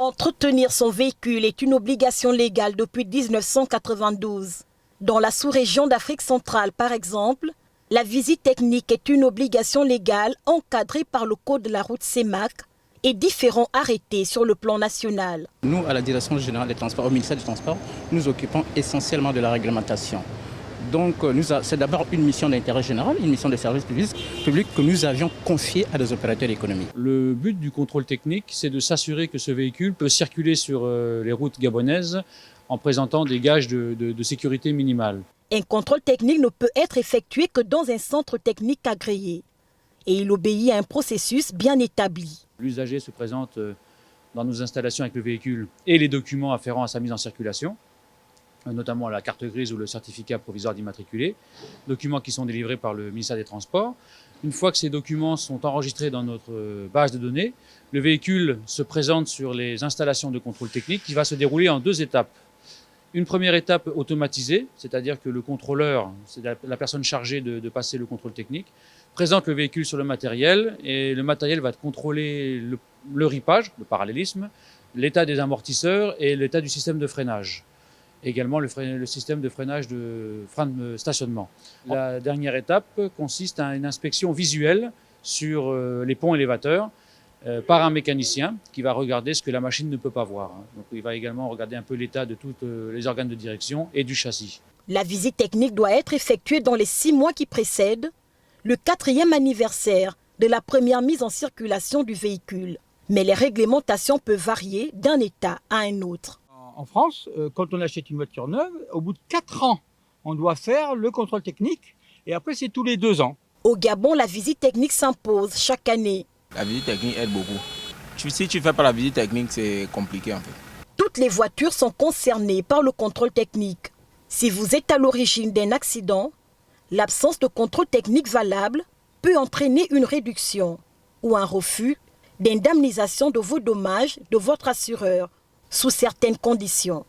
Entretenir son véhicule est une obligation légale depuis 1992. Dans la sous-région d'Afrique centrale, par exemple, la visite technique est une obligation légale encadrée par le Code de la route CEMAC et différents arrêtés sur le plan national. Nous, à la Direction générale des transports, au ministère des Transports, nous occupons essentiellement de la réglementation. Donc, c'est d'abord une mission d'intérêt général, une mission de service public que nous avions confiée à des opérateurs économiques. Le but du contrôle technique, c'est de s'assurer que ce véhicule peut circuler sur les routes gabonaises en présentant des gages de sécurité minimale. Un contrôle technique ne peut être effectué que dans un centre technique agréé et il obéit à un processus bien établi. L'usager se présente dans nos installations avec le véhicule et les documents afférents à sa mise en circulation, notamment la carte grise ou le certificat provisoire d'immatriculé, documents qui sont délivrés par le ministère des Transports. Une fois que ces documents sont enregistrés dans notre base de données, le véhicule se présente sur les installations de contrôle technique qui va se dérouler en 2 étapes. Une première étape automatisée, c'est-à-dire que le contrôleur, c'est la personne chargée de passer le contrôle technique, présente le véhicule sur le matériel et le matériel va contrôler le ripage, le parallélisme, l'état des amortisseurs et l'état du système de freinage. Également le système de freinage de frein de stationnement. La dernière étape consiste à une inspection visuelle sur les ponts élévateurs par un mécanicien qui va regarder ce que la machine ne peut pas voir. Donc il va également regarder un peu l'état de tous les organes de direction et du châssis. La visite technique doit être effectuée dans les 6 mois qui précèdent le 4e anniversaire de la première mise en circulation du véhicule. Mais les réglementations peuvent varier d'un état à un autre. En France, quand on achète une voiture neuve, au bout de 4 ans, on doit faire le contrôle technique et après c'est tous les 2 ans. Au Gabon, la visite technique s'impose chaque année. La visite technique aide beaucoup. Si tu ne fais pas la visite technique, c'est compliqué en fait. Toutes les voitures sont concernées par le contrôle technique. Si vous êtes à l'origine d'un accident, l'absence de contrôle technique valable peut entraîner une réduction ou un refus d'indemnisation de vos dommages de votre assureur, sous certaines conditions.